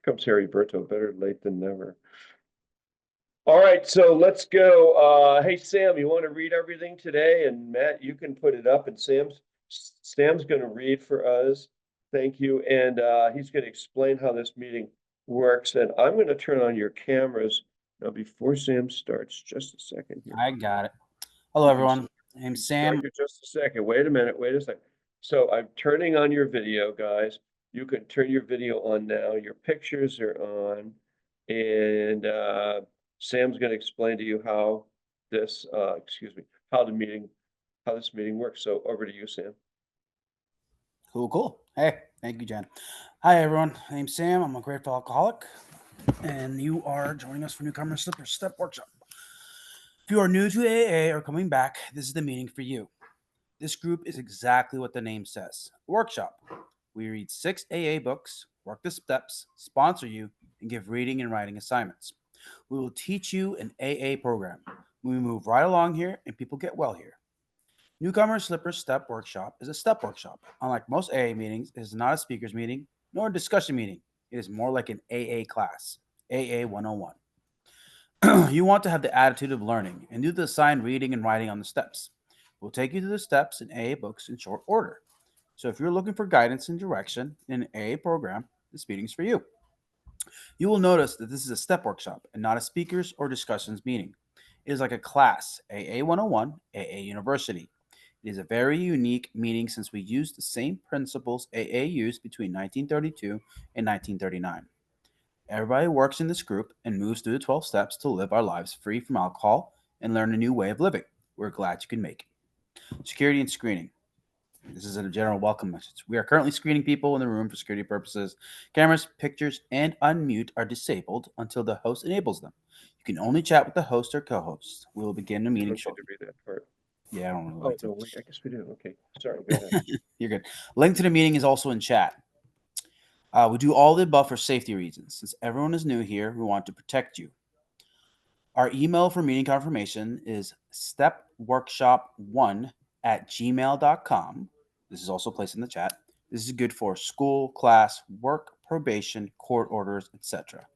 Comes Harry Berto, better late than never. All right, so let's go. Hey, Sam, you want to read everything today? And Matt, you can put it up, and Sam's going to read for us. Thank you. And he's going to explain how this meeting works. And I'm going to turn on your cameras now before Sam starts. Just a second here. I got it. Hello, everyone. I'm Sam. Just a second. Wait a minute. Wait a second. So I'm turning on your video, guys. You can turn your video on now. Your pictures are on. And Sam's going to explain to you how this, how this meeting works. So over to you, Sam. Cool. Hey, thank you, Jen. Hi, everyone. I'm Sam. I'm a grateful alcoholic, and you are joining us for Newcomer Slipper Step Workshop. If you are new to AA or coming back, this is the meeting for you. This group is exactly what the name says, a workshop. We read 6 AA books, work the steps, sponsor you, and give reading and writing assignments. We will teach you an AA program. We move right along here, and people get well here. Newcomer Slipper Step Workshop is a step workshop. Unlike most AA meetings, it is not a speaker's meeting nor a discussion meeting. It is more like an AA class, AA 101. You want to have the attitude of learning and do the assigned reading and writing on the steps. We'll take you through the steps in AA books in short order. So if you're looking for guidance and direction in an AA program, this meeting is for you. You will notice that this is a step workshop and not a speakers or discussions meeting. It is like a class, AA 101, AA University. It is a very unique meeting since we use the same principles AA used between 1932 and 1939. Everybody works in this group and moves through the 12 steps to live our lives free from alcohol and learn a new way of living. We're glad you can make it. Security and screening. This is a general welcome message. We are currently screening people in the room for security purposes. Cameras, pictures, and unmute are disabled until the host enables them. You can only chat with the host or co-host. We will begin the meeting shortly. To read that part. Yeah, I don't really Oh, like to. no, wait, I guess we do. Okay, sorry, go ahead. You're good. Link to the meeting is also in chat. We do all the above for safety reasons. Since everyone is new here, we want to protect you. Our email for meeting confirmation is stepworkshop1@gmail.com. This is also placed in the chat. This is good for school, class, work, probation, court orders, etc.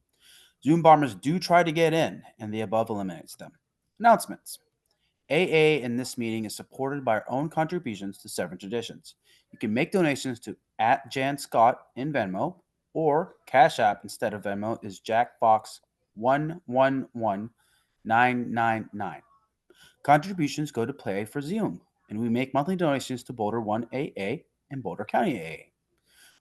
Zoom bombers do try to get in, and the above eliminates them. Announcements. AA in this meeting is supported by our own contributions to seven traditions. You can make donations to @Jann Scott in Venmo, or Cash App instead of Venmo is JackFox111999. Contributions go to Play for Zoom, and we make monthly donations to Boulder 1 AA and Boulder County AA.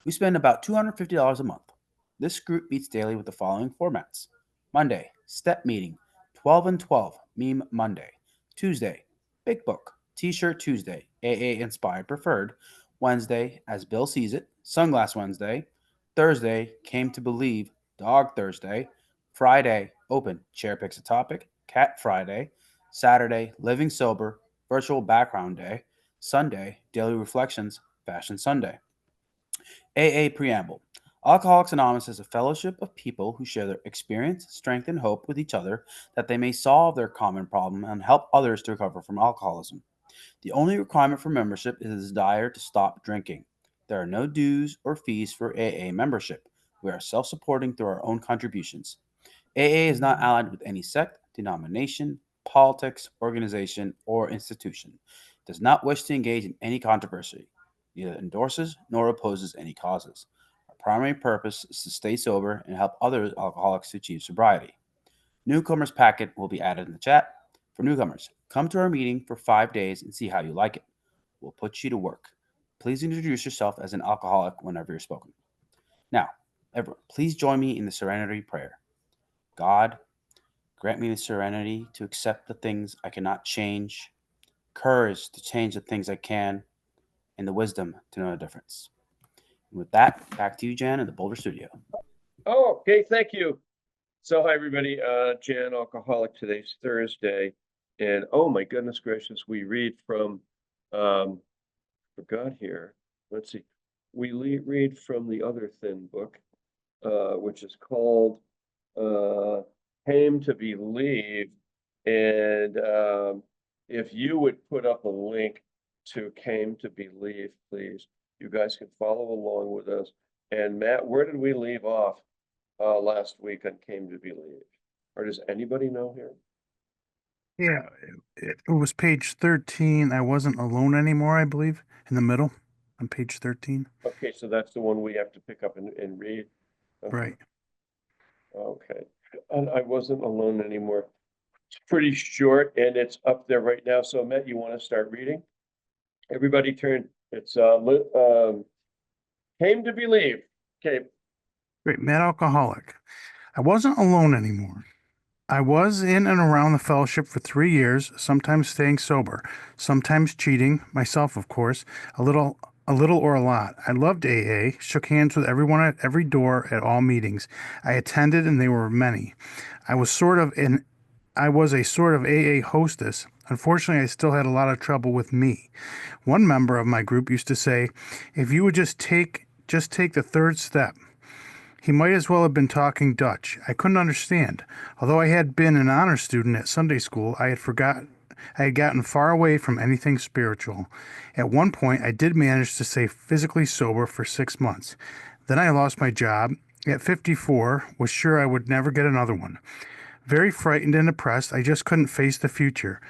We spend about $250 a month. This group meets daily with the following formats. Monday, Step Meeting, 12 and 12, Meme Monday. Tuesday, Big Book, T-Shirt Tuesday, AA Inspired Preferred. Wednesday, As Bill Sees It, Sunglass Wednesday. Thursday, Came to Believe, Dog Thursday. Friday, Open, Chair Picks a Topic, Cat Friday. Saturday, Living Sober, Virtual Background Day. Sunday, Daily Reflections, Fashion Sunday. AA Preamble. Alcoholics Anonymous is a fellowship of people who share their experience, strength, and hope with each other that they may solve their common problem and help others to recover from alcoholism. The only requirement for membership is a desire to stop drinking. There are no dues or fees for AA membership. We are self-supporting through our own contributions. AA is not allied with any sect, denomination, politics, organization, or institution. It does not wish to engage in any controversy. Neither endorses nor opposes any causes. Our primary purpose is to stay sober and help other alcoholics to achieve sobriety. Newcomers packet will be added in the chat. For newcomers, come to our meeting for 5 days and see how you like it. We'll put you to work. Please introduce yourself as an alcoholic whenever you're spoken. Now, everyone, please join me in the serenity prayer. God, grant me the serenity to accept the things I cannot change, courage to change the things I can, and the wisdom to know the difference. And with that, back to you, Jan, in the Boulder studio. Oh, okay, thank you. So hi, everybody. Jann, alcoholic. Today's Thursday. And oh my goodness gracious, we read from, forgot here. Let's see. We read from the other thin book, which is called Came to Believe. And if you would put up a link to Came to Believe, please. You guys can follow along with us. And Matt, where did we leave off? last week on Came to Believe? Or does anybody know here? Yeah, it was page 13. I wasn't alone anymore, I believe, in the middle on page 13. Okay, so that's the one we have to pick up and read. Right. Okay, and I wasn't alone anymore. It's pretty short and it's up there right now. So Matt, you want to start reading? Everybody turn, it's Came to Believe. Okay, Great. Mad Alcoholic. I wasn't alone anymore. I was in and around the fellowship for 3 years, sometimes staying sober, sometimes cheating, myself, of course, a little or a lot. I loved AA, shook hands with everyone at every door at all meetings I attended, and they were many. I was a sort of AA hostess. Unfortunately, I still had a lot of trouble with me. One member of my group used to say, "If you would just take the third step." He might as well have been talking Dutch. I couldn't understand. Although I had been an honor student at Sunday school, I had gotten far away from anything spiritual. At one point, I did manage to stay physically sober for 6 months. Then I lost my job. At 54, was sure I would never get another one. Very frightened and depressed, I just couldn't face the future.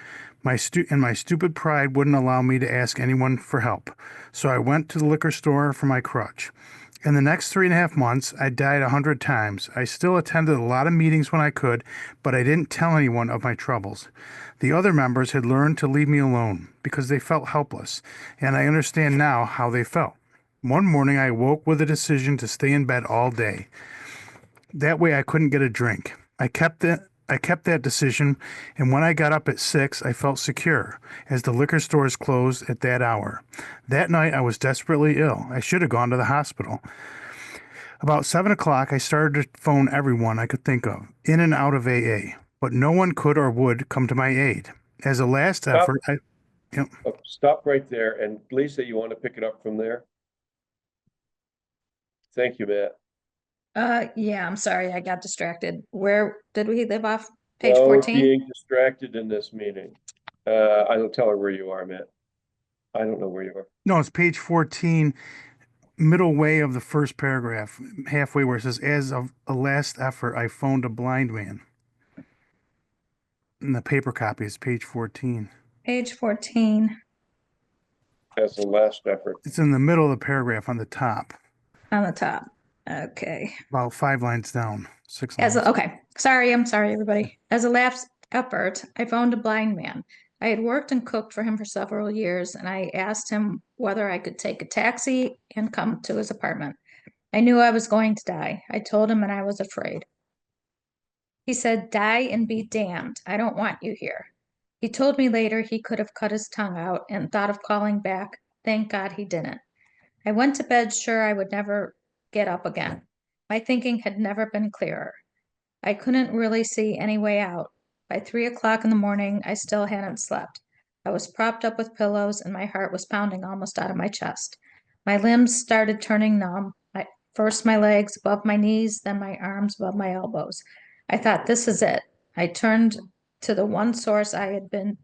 My stupid pride wouldn't allow me to ask anyone for help. So I went to the liquor store for my crutch. In the next 3.5 months, I died 100 times. I still attended a lot of meetings when I could, but I didn't tell anyone of my troubles. The other members had learned to leave me alone because they felt helpless, and I understand now how they felt. One morning, I woke with a decision to stay in bed all day. That way, I couldn't get a drink. I kept that decision, and when I got up at 6, I felt secure, as the liquor stores closed at that hour. That night, I was desperately ill. I should have gone to the hospital. About 7 o'clock, I started to phone everyone I could think of, in and out of AA, but no one could or would come to my aid. As a last stop, effort, stop right there. And Lisa, you want to pick it up from there? Thank you, Matt. Yeah, I'm sorry, I got distracted. Where did we leave off? Page No 14? being distracted in this meeting. I don't tell her where you are, Matt. I don't know where you are. no, it's page 14, middle way of the first paragraph, halfway where it says, as of a last effort, I phoned a blind man. And the paper copy is page 14. Page 14 As the last effort. It's in the middle of the paragraph on the top, on the top. Okay. about 5 lines down, 6 lines. Okay. I'm sorry, everybody. As a last effort, I phoned a blind man. I had worked and cooked for him for several years, and I asked him whether I could take a taxi and come to his apartment. I knew I was going to die. I told him, and I was afraid. He said, "Die and be damned. I don't want you here." He told me later he could have cut his tongue out and thought of calling back. Thank God he didn't. I went to bed sure I would never get up again. My thinking had never been clearer. I couldn't really see any way out. By 3 o'clock in the morning, I still hadn't slept. I was propped up with pillows and my heart was pounding almost out of my chest. My limbs started turning numb. First my legs above my knees, then my arms above my elbows. I thought, this is it. I turned to the one source I had been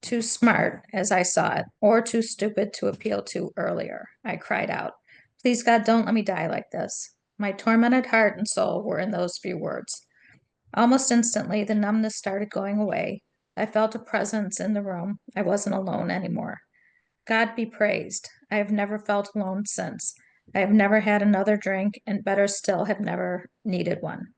too smart, as I saw it, or too stupid to appeal to earlier. I cried out, "Please, God, don't let me die like this." My tormented heart and soul were in those few words. Almost instantly, the numbness started going away. I felt a presence in the room. I wasn't alone anymore. God be praised. I have never felt alone since. I have never had another drink, and better still, have never needed one.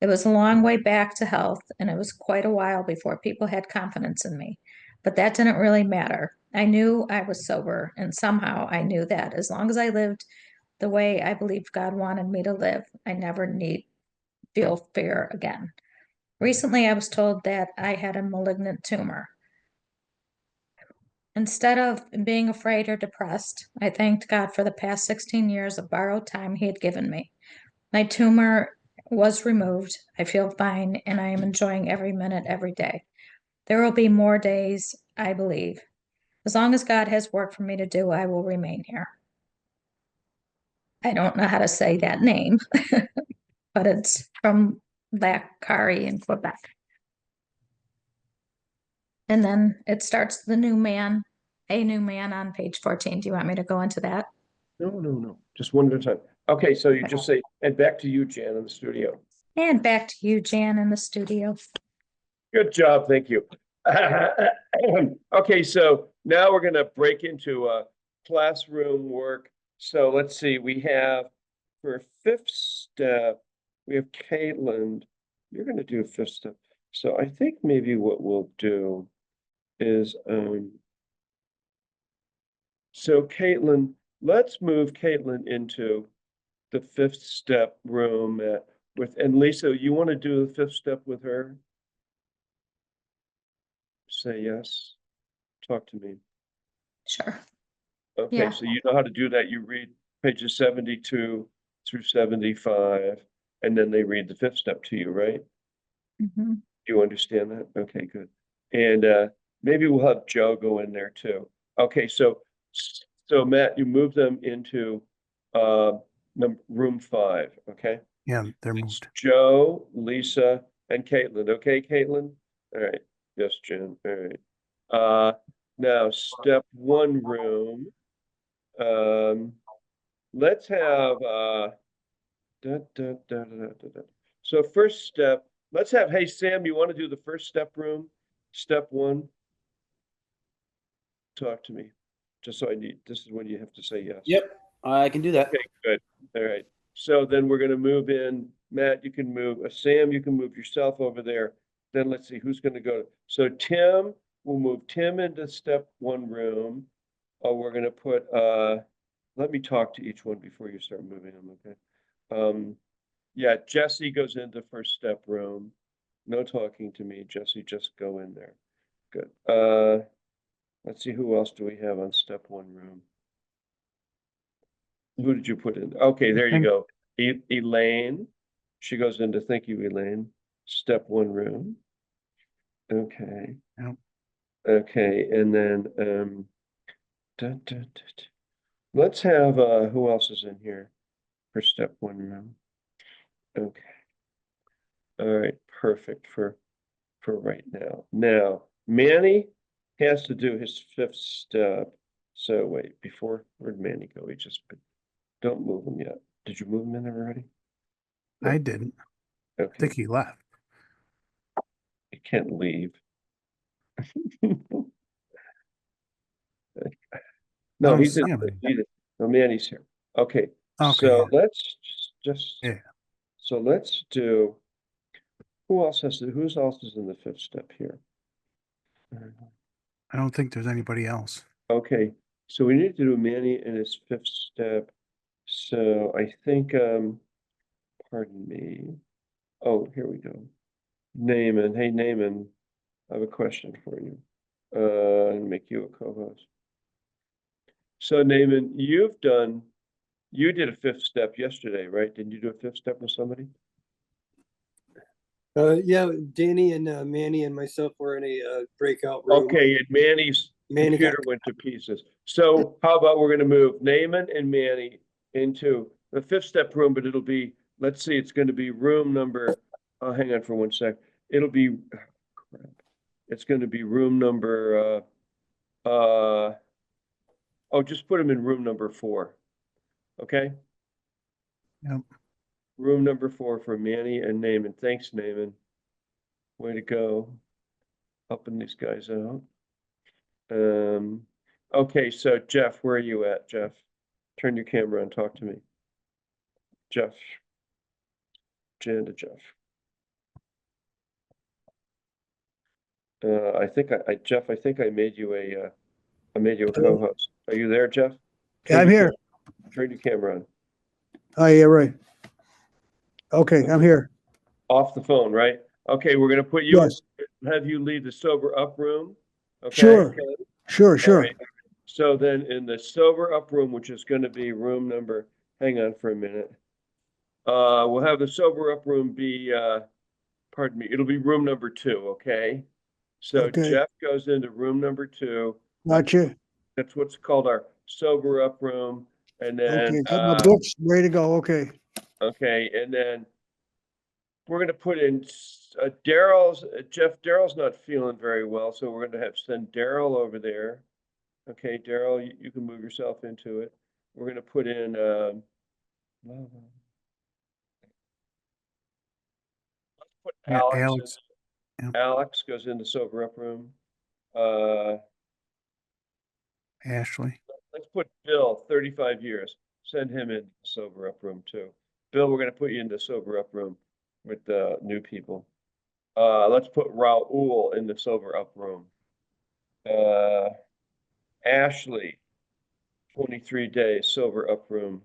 It was a long way back to health, and it was quite a while before people had confidence in me. But that didn't really matter. I knew I was sober, and somehow I knew that as long as I lived the way I believed God wanted me to live, I never need feel fear again. Recently, I was told that I had a malignant tumor. Instead of being afraid or depressed, I thanked God for the past 16 years of borrowed time He had given me. My tumor was removed. I feel fine, and I am enjoying every minute, every day. There will be more days, I believe. As long as God has work for me to do, I will remain here. I don't know how to say that name, but it's from Lacari in Quebec. And then it starts a new man on page 14. Do you want me to go into that? No. Just one at a time. Okay, so you just say, and back to you, Jan, in the studio. And back to you, Jan, in the studio. Good job, thank you. Okay, so now we're gonna break into classroom work. So let's see, we have for fifth step, we have Caitlin. You're gonna do fifth step. So I think maybe what we'll do is so Caitlin, let's move Caitlin into the fifth step room and Lisa, you want to do the fifth step with her? Say yes. Talk to me. Sure. Okay, Yeah. so you know how to do that. You read pages 72 through 75, and then they read the fifth step to you, right? Mm-hmm. Do you understand that? Okay, good. And maybe we'll have Joe go in there too. Okay, so Matt, you move them into room 5, okay? Yeah, they're It's moved. Joe, Lisa, and Caitlin. Okay, Caitlin? All right. Yes, Jen. All right. Now step 1 room. Let's have so first step, let's have, hey Sam, you want to do the first step room? Step 1. Talk to me. Just so this is when you have to say yes. Yep, I can do that. Okay, good. All right. So then we're going to move in. Matt, you can move. Sam, you can move yourself over there. Then let's see who's going to go. So Tim, we'll move Tim into step 1 room. We're going to put, let me talk to each one before you start moving them, okay? Yeah, Jesse goes into first step room. No talking to me, Jesse, just go in there. Good. Let's see, who else do we have on step 1 room? Who did you put in? Okay, there you go. Elaine. She goes into, thank you, Elaine. Step 1 room. Okay. Yep. Okay, and then let's have who else is in here for step 1 room? Okay. All right, perfect for right now. Now, Manny has to do his 5th step. So wait, where'd Manny go? He just don't move him yet. Did you move him in there already? I didn't. I Okay. think he left. He can't leave. No, he's in. No, Manny's here. Okay. Okay. So let's just. Yeah. So let's do. Who else is in the 5th step here? I don't think there's anybody else. Okay. So we need to do Manny in his 5th step. So I think. Pardon me. Oh, here we go. Naaman. Hey, Naaman. I have a question for you. Make you a co-host. So Naaman, you did a 5th step yesterday, right? Didn't you do a 5th step with somebody? Yeah, Danny and Manny and myself were in a breakout room. Okay, and Manny's computer went to pieces. So how about we're gonna move Naaman and Manny into the 5th step room, but it'll be, let's see, it's gonna be room number, hang on for 1 sec. It'll be, crap. It's gonna be room number, just put them in room number 4. Okay? Yep. Room number 4 for Manny and Naaman. Thanks, Naaman. Way to go. Helping these guys out. Okay, so Jeff, where are you at, Jeff? Turn your camera on, talk to me. Jeff. Jan to Jeff. I think Jeff, I think I made you a co-host. Are you there, Jeff? Yeah, I'm here. Turn your camera on. Oh, yeah, right. Okay, I'm here. Off the phone, right? Okay, we're gonna put you, Yes. have you leave the sober up room. Okay. Sure. Sure, All sure. right. So then in the sober up room, which is gonna be room number, hang on for a minute. We'll have the sober up room be, pardon me, it'll be room number 2, okay? So Okay. Jeff goes into room number 2. Gotcha. That's what's called our sober up room. And then, Okay, got my books ready to go. Okay. okay, and then we're gonna put in Daryl's, Daryl's not feeling very well, so we're gonna send Daryl over there. Okay, Daryl, you can move yourself into it. We're gonna put in Let's put Yeah, Alex. yeah. Alex goes into sober up room. Uh, Ashley. let's put Bill, 35 years. Send him in sober up room too. Bill, we're gonna put you into sober up room with the new people. Let's put Raul in the sober up room. Ashley, 23 days sober up room.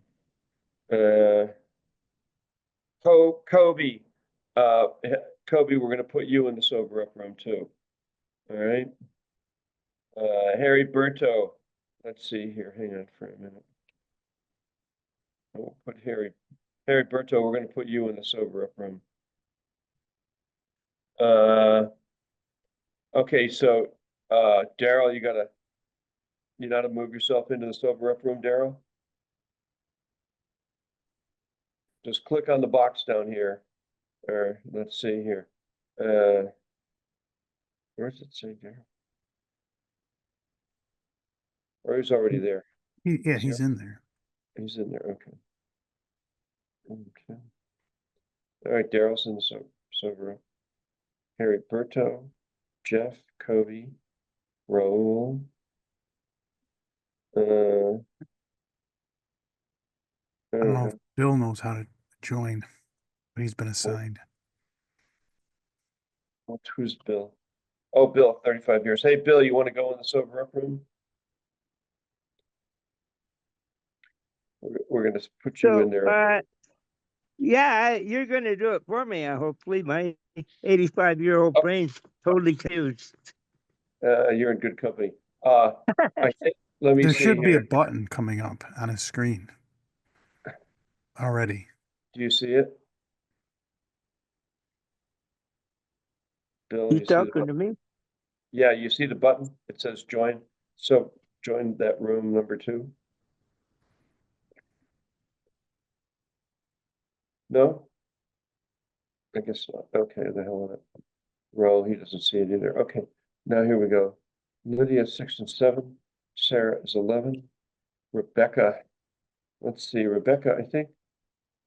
Kobe, uh, Kobe, we're gonna put you in the sober up room too. All right. Harry Berto, let's see here. Hang on for a minute. We'll put Harry Berto, we're gonna put you in the sober up room. Okay, so Daryl, you gotta move yourself into the sober up room, Daryl. Just click on the box down here, or let's see here. Where does it say Daryl? Or he's already there. Yeah, he's in there. He's in there. Okay. Okay. All right, Daryl's in the sober up. Harry Berto, Jeff, Kobe, Raul. I don't know if Bill knows how to join, but he's been assigned. Who's Bill? Oh, Bill, 35 years. Hey, Bill, you want to go in the sober up room? We're going to put you in there. Yeah, you're going to do it for me. Hopefully, my 85-year-old brain's totally confused. You're in good company. I think, let me There see should be a here. button coming up on his screen already. Do you see it? Bill, You you see the talking button? to me? Yeah, you see the button? It says join. So join that room number 2. No? I guess not. Okay, the hell with it. Roll, he doesn't see it either. Okay, now here we go. Lydia 6 and 7. Sarah is 11. Rebecca, let's see, Rebecca, I think.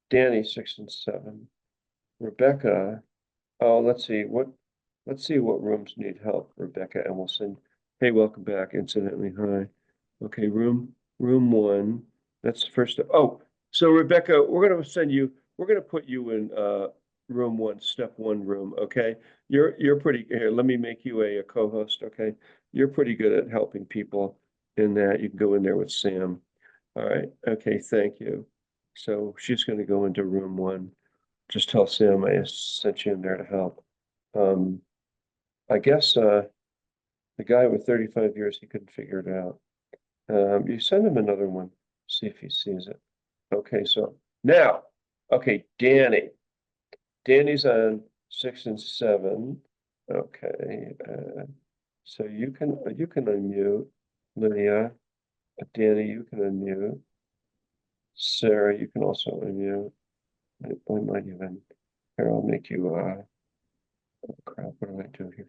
Danny 6 and 7. Rebecca, oh, let's see what rooms need help, Rebecca, and we'll send. Hey, welcome back. Incidentally, hi. Okay, room 1. That's the first. Oh, so Rebecca, we're gonna put you in room 1, step 1 room. Okay, you're pretty here. Let me make you a co-host. Okay, you're pretty good at helping people in that. You can go in there with Sam. All right. Okay. Thank you. So she's going to go into room 1. Just tell Sam I sent you in there to help. I guess the guy with 35 years, he couldn't figure it out. You send him another one, see if he sees it. Okay, so now, okay, Danny. Danny's on 6 and 7. Okay, so you can unmute. Lydia, Danny, you can unmute. Sarah, you can also unmute. I might even, here, I'll make you, oh crap, what do I do here?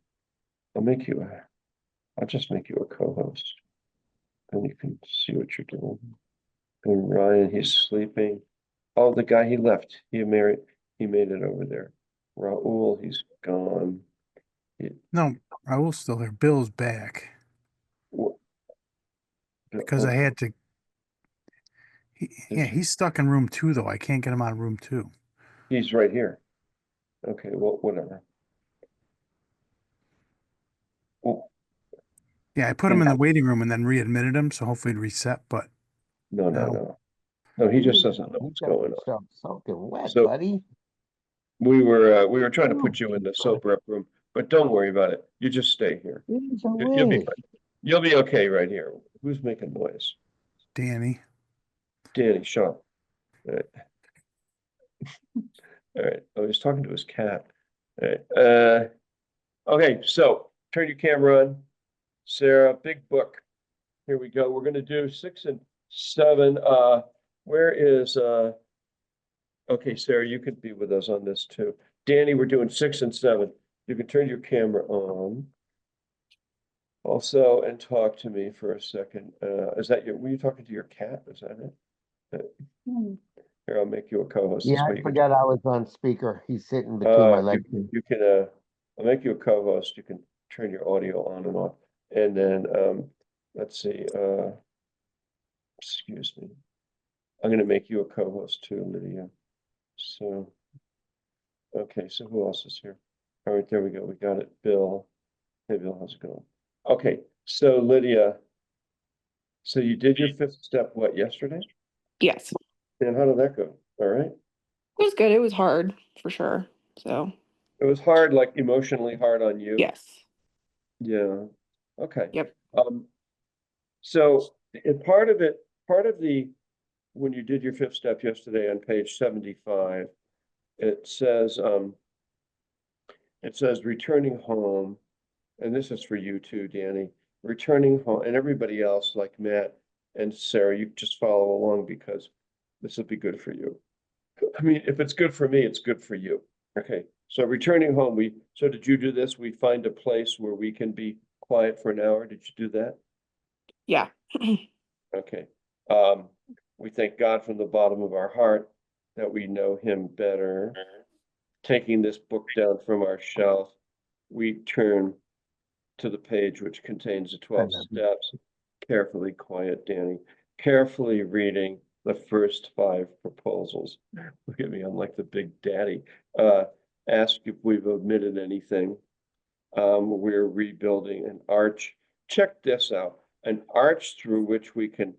I'll just make you a co-host. And you can see what you're doing. And Ryan, he's sleeping. Oh, the guy he left, he made it over there. Raul, he's gone. No, Raul's still there. Bill's back because I had to. Yeah, he's stuck in room 2 though. I can't get him out of room 2. He's right here. Okay, well, whatever. Well, Yeah, I put him in the waiting room and then readmitted him, so hopefully it'd reset. But no, he just doesn't know what's going on. Soaking wet, So buddy. we were trying to put you in the sober up room, but don't worry about it. You just stay here. You'll be fine. You'll be okay right here. Who's making noise? Danny. Danny, shut up. All right. All right. Oh, he's talking to his cat. All right. Okay, so turn your camera on. Sarah, big book. Here we go. We're gonna do 6 and 7. Where is okay, Sarah, you could be with us on this too. Danny, we're doing 6 and 7. You can turn your camera on. Also, and talk to me for a second. Is that were you talking to your cat? Is that it? Here, I'll make you a co-host. Yeah, This way I you can- forgot I was on speaker. He's sitting between my you, legs. you can, I'll make you a co-host. You can turn your audio on and off. And then, let's see, excuse me. I'm gonna make you a co-host too, Lydia. So, okay, so who else is here? All right, there we go. We got it. Bill. Hey, Bill, how's it going? Okay, so Lydia, so you did your fifth step, what, yesterday? Yes. And how did that go? All right. It was good. It was hard for sure. So, It was hard, like emotionally hard on you? yes. Yeah. Okay. Yep. So part of when you did your fifth step yesterday on page 75, it says returning home, and this is for you too, Danny, returning home, and everybody else like Matt and Sarah, you just follow along because this will be good for you. I mean, if it's good for me, it's good for you. Okay, so returning home, so did you do this? We find a place where we can be quiet for an hour. Did you do that? Yeah. Okay. We thank God from the bottom of our heart that we know him better. Taking this book down from our shelf, we turn to the page which contains the 12 steps. Carefully, quiet, Danny. Carefully reading the first 5 proposals. Look at me, I'm like the big daddy. Ask if we've omitted anything. We're rebuilding an arch. Check this out, an arch through which we can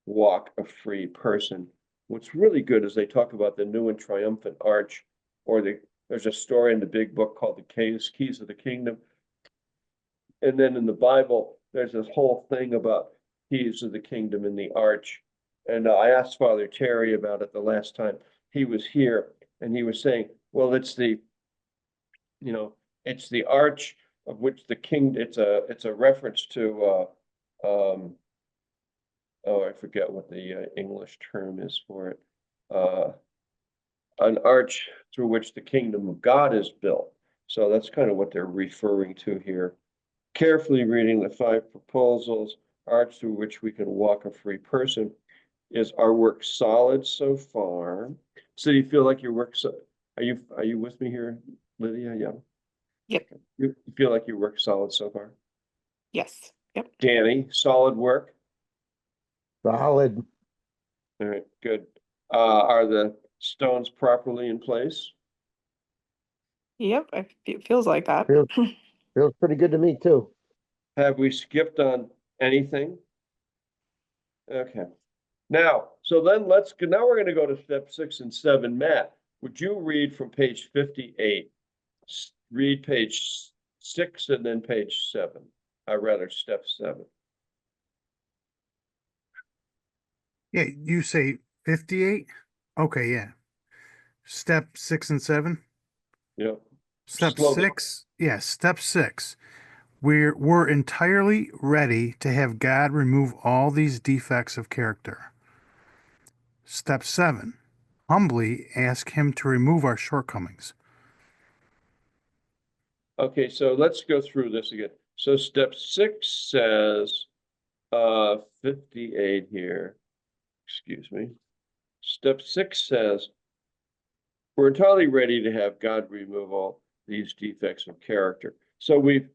walk a free person. What's really good is they talk about the new and triumphant arch, or there's a story in the big book called the Keys of the Kingdom. And then in the Bible, there's this whole thing about keys of the kingdom in the arch. And I asked Father Terry about it the last time he was here, and he was saying, well, it's the arch of which the king, it's a reference to, oh, I forget what the English term is for it. An arch through which the kingdom of God is built. So that's kind of what they're referring to here. Carefully reading the 5 proposals, arch through which we can walk a free person. Is our work solid so far? So do you feel like your work, are you with me here, Lydia? Yeah. Yep. You feel like your work solid so far? Yes. Yep. Danny, solid work? Solid. All right, good. Are the stones properly in place? Yep. It feels like that. Feels pretty good to me too. Have we skipped on anything? Okay. Now, so then now we're going to go to step 6 and 7. Matt, would you read from page 58? Read page 6 and then page 7. Rather, step 7. Yeah, you say 58? Okay, yeah. Step 6 and 7? Yep. Step Slow down. 6? Yeah, step 6. We're entirely ready to have God remove all these defects of character. Step 7. Humbly ask him to remove our shortcomings. Okay, so let's go through this again. So step 6 says, 58 here. Excuse me. Step 6 says, we're entirely ready to have God remove all these defects of character. So we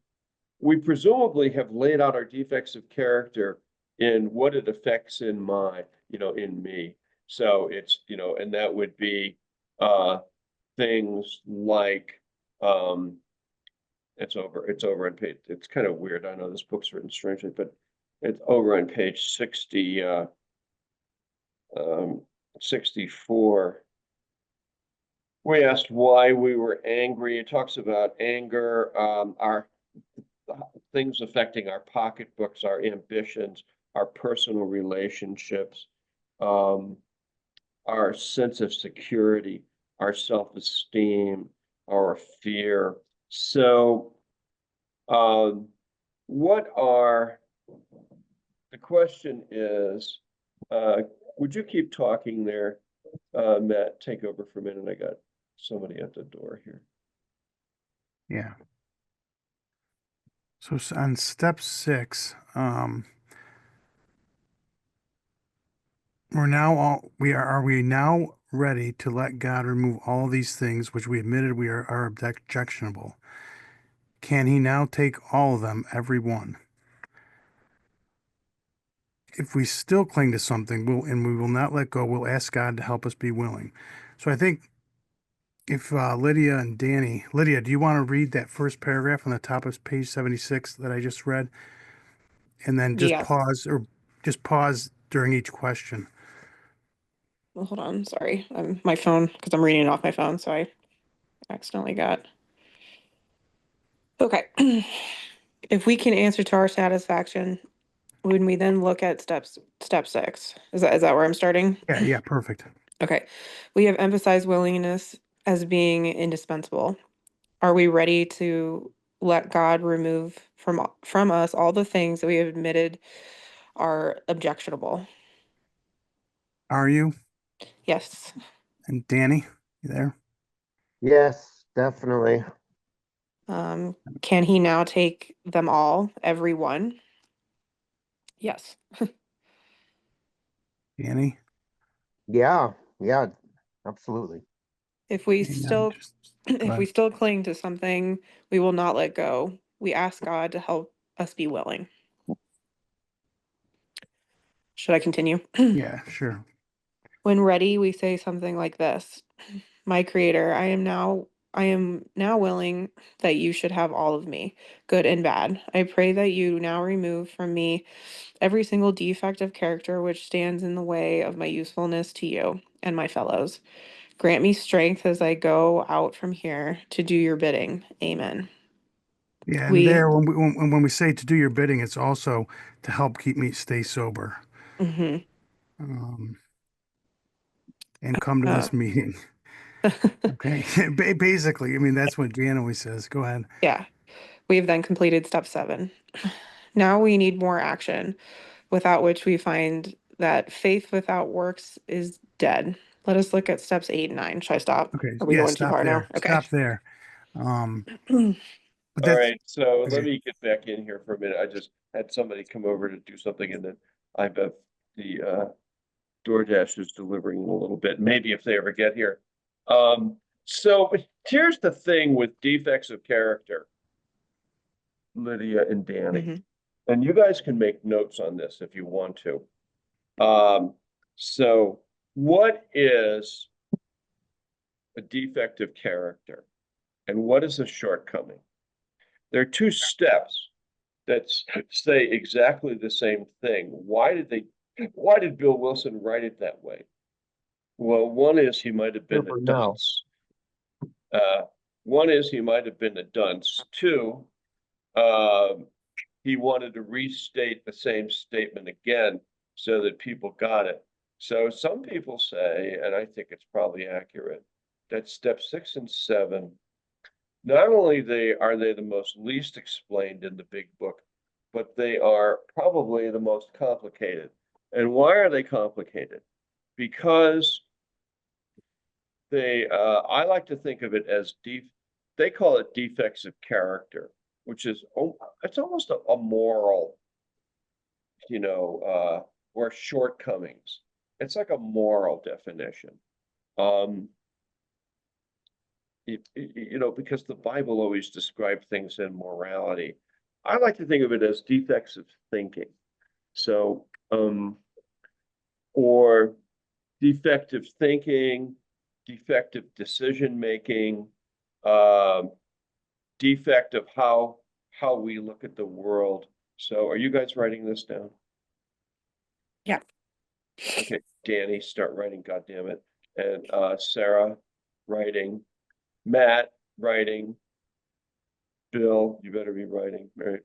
presumably have laid out our defects of character in what it affects in in me. So it's, and that would be things like it's over on page, it's kind of weird. I know this book's written strangely, but it's over on page 64. We asked why we were angry. It talks about anger, our things affecting our pocketbooks, our ambitions, our personal relationships, our sense of security, our self-esteem, our fear. So, the question is, would you keep talking there? Matt, take over for a minute. I got somebody at the door here. Yeah. So on step 6, are we now ready to let God remove all these things which we admitted are objectionable, can he now take all of them, every one? If we still cling to something, we will not let go, we'll ask God to help us be willing. So I think if Lydia and Danny, Lydia, do you want to read that first paragraph on the top of page 76 that I just read? And then just Yes. pause during each question. Well, hold on, sorry. My phone, because I'm reading it off my phone, so I accidentally got. Okay. If we can answer to our satisfaction, when we then look at step 6, is that where I'm starting? Yeah, perfect. Okay. We have emphasized willingness as being indispensable. Are we ready to let God remove from us all the things that we have admitted are objectionable? Are you? Yes. And Danny, you there? Yes, definitely. Can he now take them all, every one? Yes. Danny? Yeah, yeah, absolutely. If we Hang on, still go if ahead. we still cling to something, we will not let go. We ask God to help us be willing. Should I continue? Yeah, sure. When ready, we say something like this: My Creator, I am now willing that you should have all of me, good and bad. I pray that you now remove from me every single defect of character which stands in the way of my usefulness to you and my fellows. Grant me strength as I go out from here to do your bidding. Amen. Yeah, and We there, when we say to do your bidding, it's also to help keep me stay sober, mhm. um, and come to Uh, this meeting. Okay, basically, I mean, that's what Jan always says. Go ahead. yeah, we have then completed step 7. Now we need more action, without which we find that faith without works is dead. Let us look at steps 8 and 9. Should I stop? Okay, Are we yeah, going too stop far now? there. Okay. Stop there. But All that's right, so let okay. me get back in here for a minute. I just had somebody come over to do something and then I bet the DoorDash is delivering in a little bit, maybe if they ever get here. So here's the thing with defects of character, Lydia and Danny, Mhm. and you guys can make notes on this if you want to. So what is a defect of character and what is a shortcoming? There are two steps that say exactly the same thing. Why did Bill Wilson write it that way? Well, one is he might have been a Never know. dunce. One is he might have been a dunce. Two, um, he wanted to restate the same statement again so that people got it. So some people say, and I think it's probably accurate, that step 6 and 7, not only are they the most least explained in the big book, but they are probably the most complicated. And why are they complicated? Because I like to think of it as they call it defects of character, which is, it's almost a moral, or shortcomings. It's like a moral definition. Because the Bible always describes things in morality. I like to think of it as defects of thinking. So, or defective thinking, defective decision making, defect of how we look at the world. So, are you guys writing this down? Yeah. Okay, Danny, start writing. God damn it, and Sarah, writing. Matt, writing. Bill, you better be writing, right?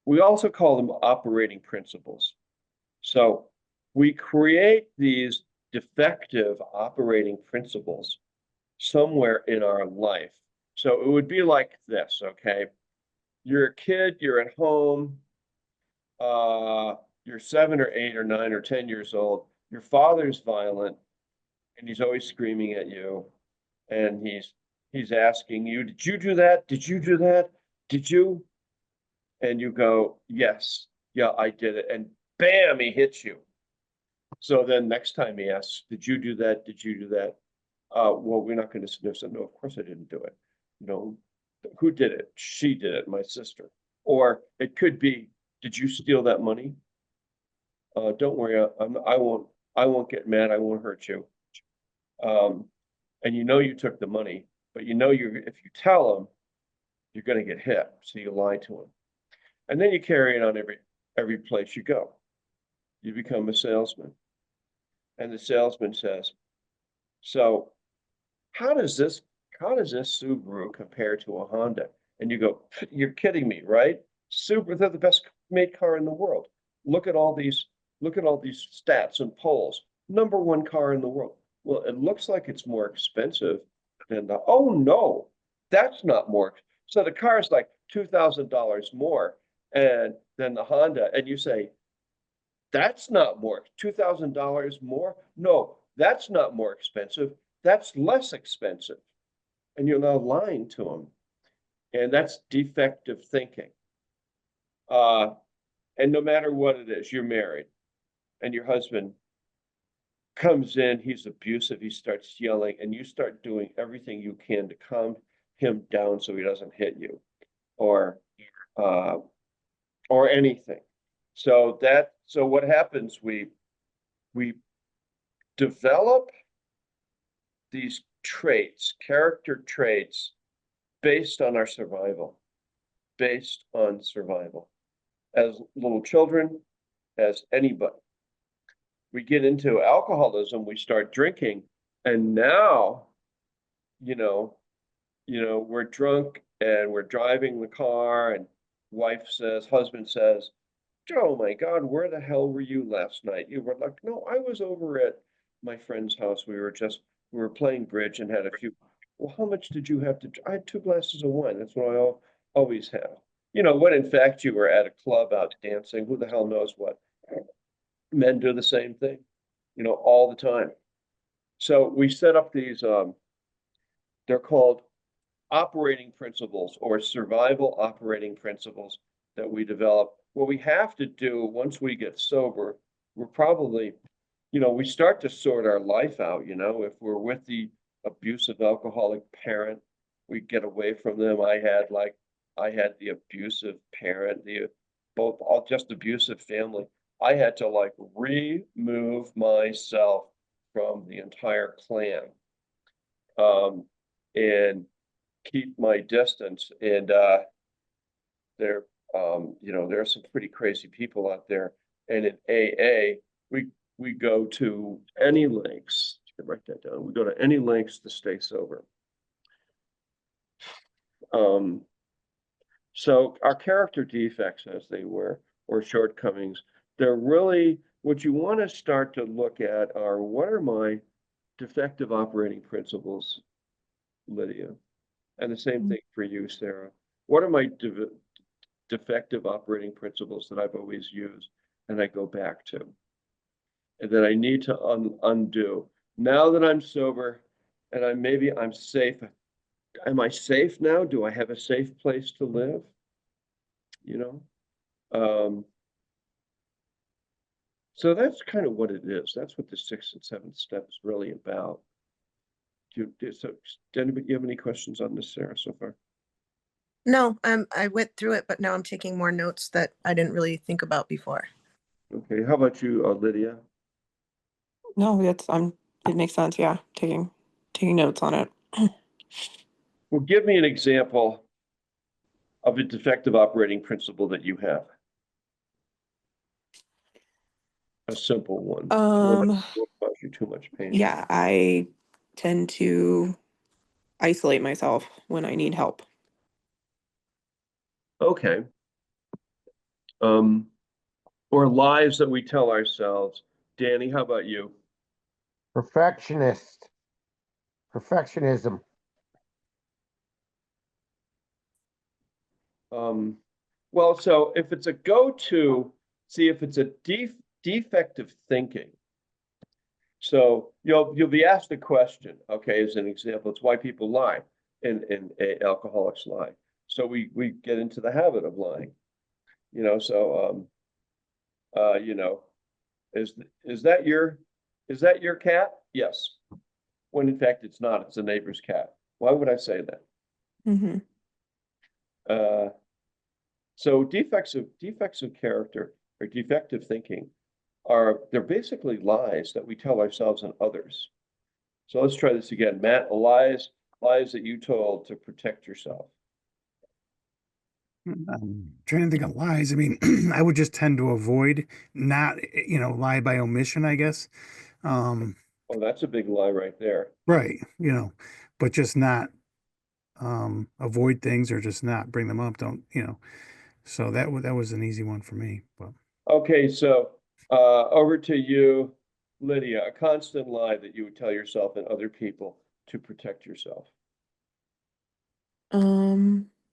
We also call them operating principles. So we create these defective operating principles somewhere in our life. So it would be like this, okay? You're a kid, you're at home, you're 7 or 8 or 9 or 10 years old. Your father's violent and he's always screaming at you. And he's asking you, did you do that? Did you do that? Did you? And you go, yes, yeah, I did it. And bam, he hits you. So then next time he asks, did you do that? Did you do that? Well, we're not going to sit there and say, no, of course I didn't do it. You know, who did it? She did it, my sister. Or it could be, did you steal that money? Don't worry, I won't get mad. I won't hurt you. And you know you took the money, but you know if you tell them, you're going to get hit. So you lie to them, and then you carry it on every place you go. You become a salesman, and the salesman says, "So, how does this Subaru compare to a Honda?" And you go, "You're kidding me, right? Subaru, they're the best made car in the world. Look at all these stats and polls. Number one car in the world. Well, it looks like it's more expensive than the, oh no, that's not more. So the car is like $2,000 more and than the Honda. And you say, that's not more, $2,000 more? No, that's not more expensive. That's less expensive. And you're now lying to them. And that's defective thinking. And no matter what it is, you're married and your husband comes in, he's abusive, he starts yelling, and you start doing everything you can to calm him down so he doesn't hit you or anything. So what happens, we develop these traits, character traits, based on our survival, as little children, as anybody. We get into alcoholism, we start drinking, and now, we're drunk and we're driving the car, and husband says, "Oh my God, where the hell were you last night?" You were like, "No, I was over at my friend's house. We were playing bridge and had a few." Well, how much did you have to? I had 2 glasses of wine. That's what I always have. When in fact you were at a club out dancing. Who the hell knows what? Men do the same thing, all the time. So we set up these, they're called operating principles or survival operating principles that we develop. What we have to do once we get sober, we're probably, we start to sort our life out, if we're with the abusive alcoholic parent, we get away from them. I had the abusive parent, all just abusive family. I had to remove myself from the entire clan, and keep my distance. And there are some pretty crazy people out there. And in AA, we go to any lengths. Write that down. We go to any lengths to stay sober. So our character defects, as they were, or shortcomings, they're really what you want to start to look at are, what are my defective operating principles, Lydia? And the same thing for you, Sarah. What are my defective operating principles that I've always used and I go back to? And that I need to undo. Now that I'm sober and I'm safe. Am I safe now? Do I have a safe place to live? So that's kind of what it is. That's what the 6th and 7th step is really about. Do anybody have any questions on this, Sarah, so far? No, I went through it, but now I'm taking more notes that I didn't really think about before. Okay, how about you, Lydia? No, it makes sense. Yeah, taking notes on it. Well, give me an example of a defective operating principle that you have. A simple one. Won't cause you too much pain. Yeah, I tend to isolate myself when I need help. Okay. Or lies that we tell ourselves. Danny, how about you? Perfectionism. Well, so if it's a go-to, see if it's a defective thinking. So you'll be asked a question, okay, as an example. It's why people lie, and alcoholics lie. So we get into the habit of lying, so You know, is, is that your, is that your cat? Yes. When in fact it's not, it's the neighbor's cat. Why would I say that? Mm-hmm. So defects of character or defective thinking they're basically lies that we tell ourselves and others. So let's try this again. Matt, lies that you told to protect yourself. Trying to think of lies. I mean, I would just tend to avoid not, lie by omission, I guess. Um, Oh, that's a big lie right there. right, but just not avoid things or just not bring them up. Don't, so that was an easy one for me. But Okay, so over to you, Lydia, a constant lie that you would tell yourself and other people to protect yourself.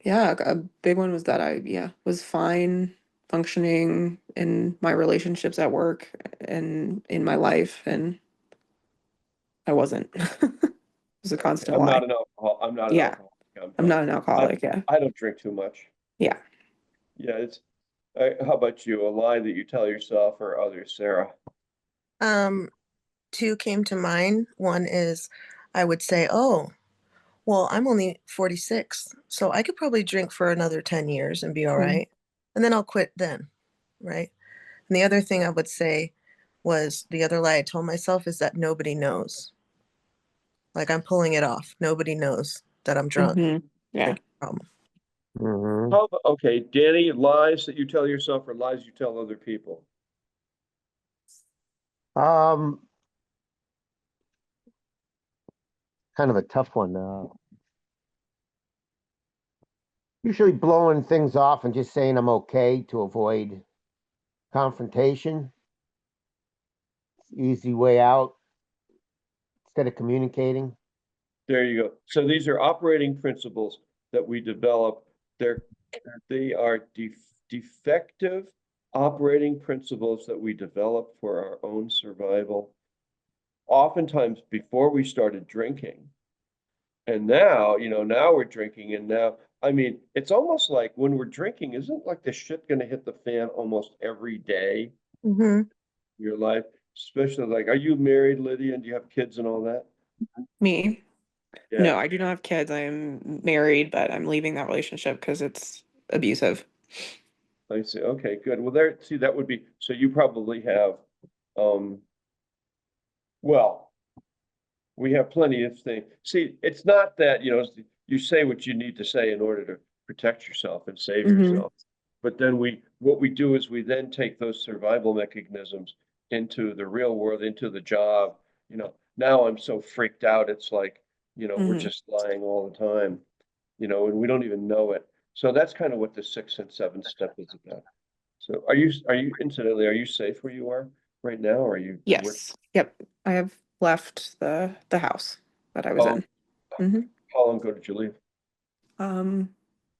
Yeah, a big one was that I was fine functioning in my relationships at work and in my life, and I wasn't. It was a constant I'm lie. not an alcohol. I'm not an Yeah, alcoholic. I'm not an I, alcoholic. Yeah, I don't drink too much. yeah. Yeah, it's. How about you? A lie that you tell yourself or others, Sarah? Two came to mind. One is I would say, oh, well, I'm only 46, so I could probably drink for another 10 years and be all Mhm. right. And then I'll quit then, right? And the other thing I would say was the other lie I told myself is that nobody knows. Like I'm pulling it off. Nobody knows that I'm drunk. Yeah. Like, problem. Mhm. Okay, Danny, lies that you tell yourself or lies you tell other people? Um, kind of a tough one. Usually blowing things off and just saying I'm okay to avoid confrontation. Easy way out instead of communicating. There you go. So these are operating principles that we develop. They are defective operating principles that we develop for our own survival. Oftentimes before we started drinking. And now, now we're drinking and now, I mean, it's almost like when we're drinking, isn't like the shit gonna hit the fan almost every day Mm-hmm. in your life? Especially like, are you married, Lydia, and do you have kids and all that? Me? Yeah, No, I do not have kids. I am married, but I'm leaving that relationship because it's abusive. I see. Okay, good. Well, see, that would be, so you probably have, um, well, we have plenty of things. See, it's not that, you say what you need to say in order to protect yourself and save yourself. But then what we do is we then take those survival mechanisms into the real world, into the job. Now I'm so freaked out. It's like, we're just lying all the time, and we don't even know it. So that's kind of what the 6 and 7 step is about. So incidentally, are you safe where you are right now? Or are you? Yes. Yep. I have left the house that I was Oh, in. hmm how long ago did you leave? Um,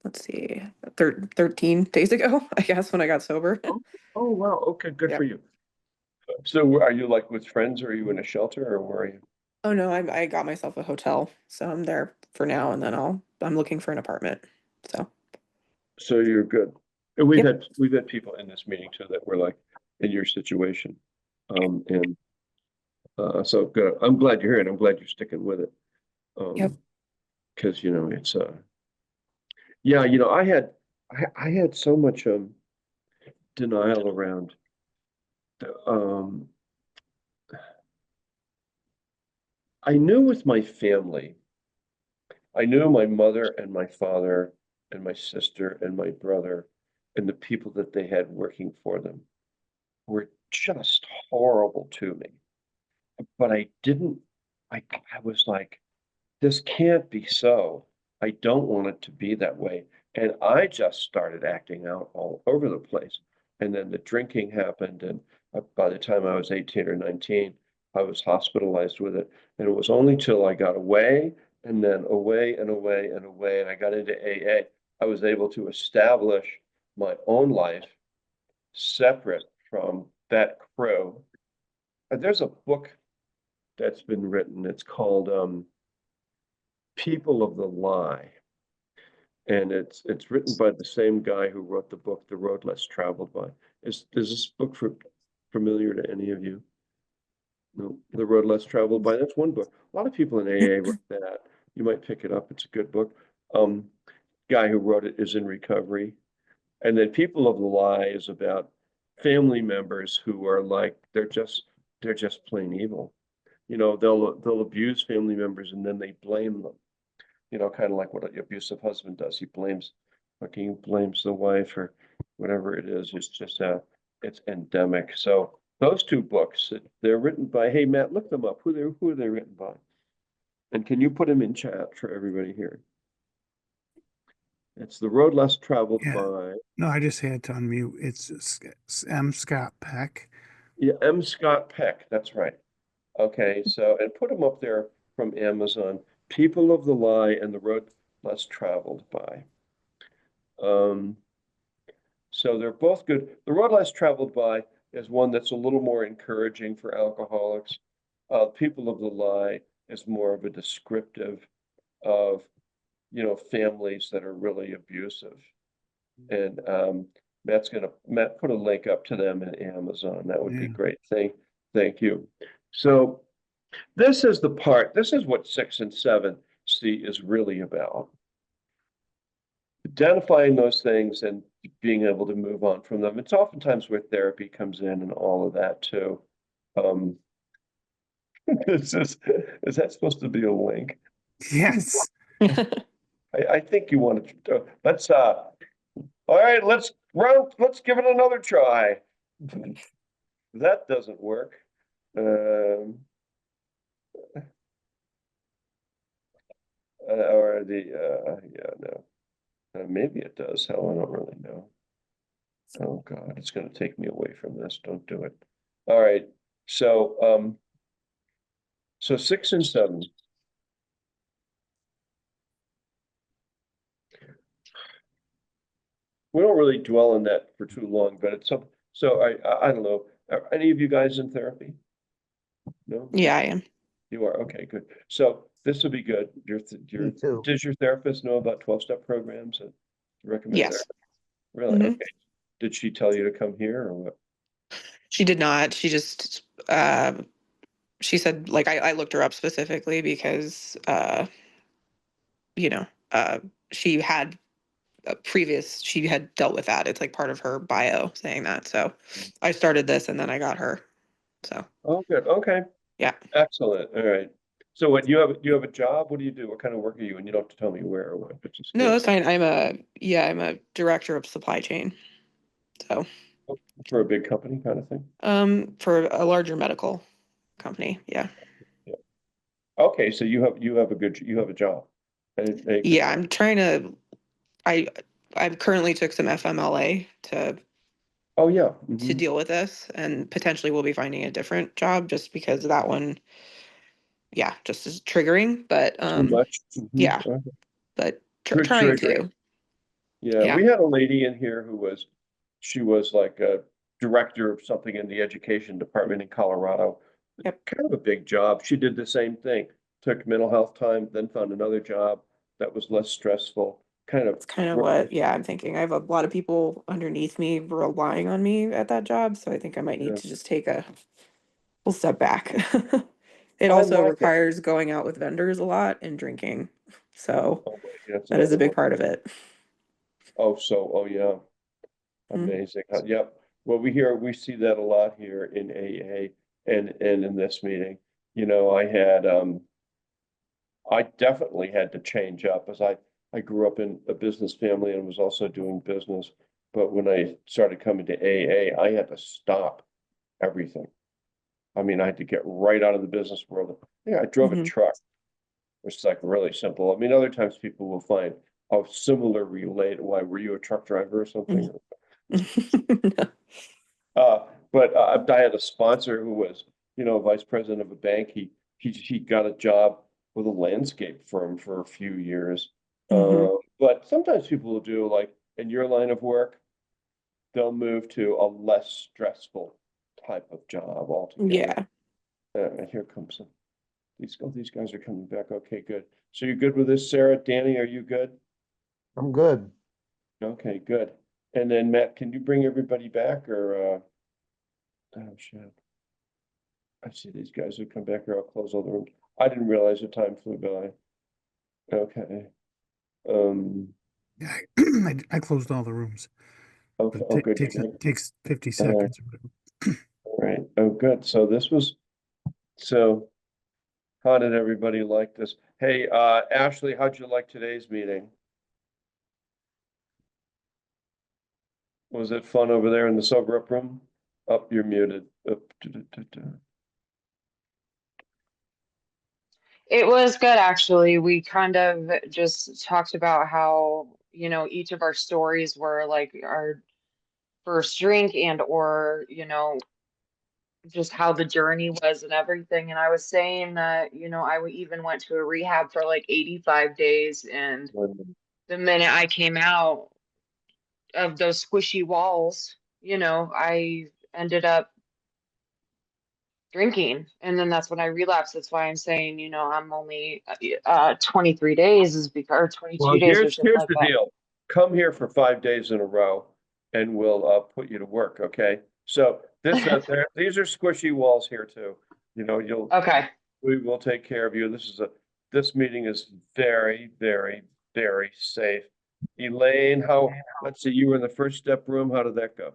let's see, 13 days ago, I guess, when I got sober. Oh, wow. Okay, good for Yep. you. So are you like with friends or are you in a shelter or where are you? Oh no, I got myself a hotel, so I'm there for now, and then I'm looking for an apartment. So So you're good. And we've yep. had people in this meeting too that were like in your situation. And so good. I'm glad you're here and I'm glad you're sticking with it. Yep. Because it's yeah, I had so much denial around I knew with my family, I knew my mother and my father and my sister and my brother and the people that they had working for them were just horrible to me. But I was like, this can't be so. I don't want it to be that way. And I just started acting out all over the place. And then the drinking happened. And by the time I was 18 or 19, I was hospitalized with it. And it was only till I got away and then away and away and away. And I got into AA. I was able to establish my own life separate from that crew. There's a book that's been written. It's called People of the Lie. And it's written by the same guy who wrote the book, The Road Less Traveled By. Is this book familiar to any of you? No, The Road Less Traveled By. That's one book. A lot of people in AA wrote that. You might pick it up. It's a good book. Guy who wrote it is in recovery. And then People of the Lie is about family members who are like, they're just plain evil. You know, they'll abuse family members and then they blame them. You know, kind of like what an abusive husband does. He blames the wife or whatever it is. It's just it's endemic. So those two books, they're written by, hey Matt, look them up. Who are they written by? And can you put them in chat for everybody here? It's The Road Less Traveled Yeah. by. No, I just had to unmute. It's M. Scott Peck. Yeah, M. Scott Peck. That's right. Okay, so, and put them up there from Amazon. People of the Lie and The Road Less Traveled By. So they're both good. The Road Less Traveled By is one that's a little more encouraging for alcoholics. People of the Lie is more of a descriptive of, you know, families that are really abusive. And Matt put a link up to them in Amazon. That would be great. Thank you. So this is what 6 and 7 C is really about. Identifying those things and being able to move on from them. It's oftentimes where therapy comes in and all of that too. Is that supposed to be a link? Yes. I think you want to, all right, let's give it another try. That doesn't work. Maybe it does. Hell, I don't really know. Oh God, it's going to take me away from this. Don't do it. All right. So 6 and 7. We don't really dwell on that for too long, but it's something. So I don't know. Are any of you guys in therapy? No? Yeah, I am. You are? Okay, good. So this will be good. Me too. Does your therapist know about 12-step programs and recommend Yes. that? Really? Mhm. Okay. Did she tell you to come here or what? She did not. She just she said, like, I looked her up specifically because you know, she had she had dealt with that. It's like part of her bio saying that. So I started this and then I got her. So Oh, good. Okay. yeah. Excellent. All right. So what do you have a job? What do you do? What kind of work are you? And you don't have to tell me where or what, which is No, good. that's fine. I'm a director of supply chain. So For a big company kind of thing? for a larger medical company. Yeah. Yeah. Okay, so you have a job. Yeah, I'm trying to I currently took some FMLA to Oh yeah. deal with this, and potentially we'll be finding a different job just because that one, yeah, just is triggering. But Too much. yeah, Okay. but Good trying triggering. to. Yeah, Yeah. we had a lady in here who she was like a director of something in the education department in Colorado. Yep. Kind of a big job. She did the same thing. Took mental health time, then found another job that was less stressful. It's kind of what, yeah, I'm thinking. I have a lot of people underneath me relying on me at that job, so I think I might need Yeah. to just take a full step back. It I also like it. requires going out with vendors a lot and drinking. So Oh, yeah, that is a another big one. part of it. Oh yeah. Mhm. Amazing. Yep. Well, we see that a lot here in AA and in this meeting. You know, I definitely had to change up as I grew up in a business family and was also doing business. But when I started coming to AA, I had to stop everything. I mean, I had to get right out of the business world. Yeah, I drove a Mhm. truck, which is like really simple. I mean, other times people will find a similar relate. Why were you a truck driver or something? But I had a sponsor who was, you know, vice president of a bank. He got a job with a landscape firm for a few years. Mhm. But sometimes people will do like in your line of work, they'll move to a less stressful type of job altogether. Yeah. And here comes these guys are coming back. Okay, good. So you're good with this, Sarah? Danny, are you good? I'm good. Okay, good. And then Matt, can you bring everybody back or, oh shit. I see these guys who come back here, I'll close all the rooms. I didn't realize the time flew by. Okay. Yeah, I closed all the rooms. Okay, But oh, it good. takes 50 seconds. or whatever. All right, oh, good. So this was, so how did everybody like this? Hey, Ashley, how'd you like today's meeting? Was it fun over there in the sober up room? Up, you're muted. Up, It was good, actually. We kind of just talked about how, you know, each of our stories were like our first drink and or, you know, just how the journey was and everything. And I was saying that, you know, even went to a rehab for like 85 days. And the minute I came out of those squishy walls, you know, I ended up drinking, and then that's when I relapsed. That's why I'm saying, you know, I'm only 23 days is because, or Well, 22 days or something here's like the that. deal. Come here for 5 days in a row and we'll put you to work, okay? So these are squishy walls here too. You know, Okay. we will take care of you. This meeting is very, very, very safe. Elaine, let's see, you were in the first step room. How did that go?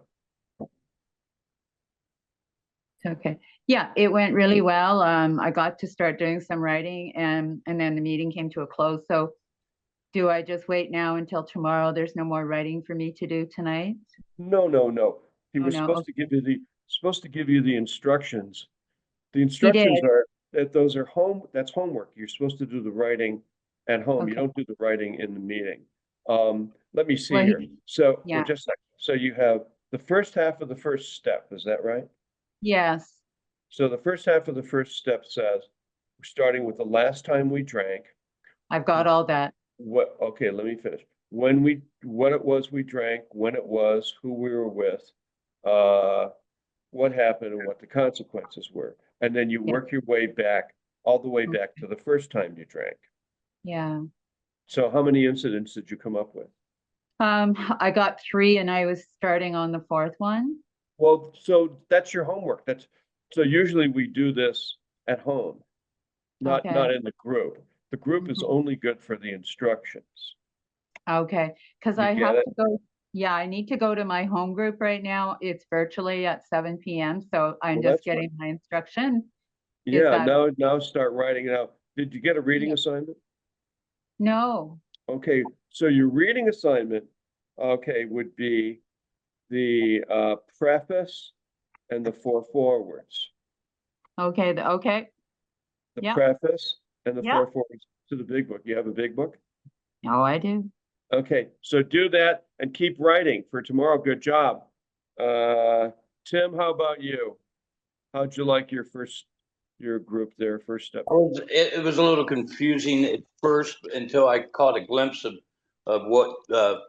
Okay. Yeah, it went really well. I got to start doing some writing and then the meeting came to a close. So do I just wait now until tomorrow? There's no more writing for me to do tonight? No. He Oh, was no. supposed to give you the instructions. The He instructions did. are that those are that's homework. You're supposed to do the writing at home. You Okay. don't do the writing in the meeting. Let me see Well, here. So yeah. just a second. So you have the first half of the first step, is that right? Yes. So the first half of the first step says, we're starting with the last time we drank. I've got all that. Okay, let me finish. What it was we drank, when it was, who we were with, what happened and what the consequences were. And then you work your way back, all the way back to the first time you drank. Yeah. So how many incidents did you come up with? I got 3 and I was starting on the 4th one. Well, so that's your homework. So usually we do this at home, not in the group. The group is only good for the instructions. Okay, because You I get have it? to go. Yeah, I need to go to my home group right now. It's virtually at 7 p.m. So I'm Well, just that's fine. getting my instruction. Is Yeah, that now start writing it out. Did you get a reading assignment? no? Okay, so your reading assignment, okay, would be the preface and the 4 forewords. Okay, okay. The Yeah. preface and the Yeah. 4 forewords to the big book. You have a big book? Oh, I do. Okay, so do that and keep writing for tomorrow. Good job. Tim, how about you? How'd you like your group there, first step? It was a little confusing at first until I caught a glimpse of what the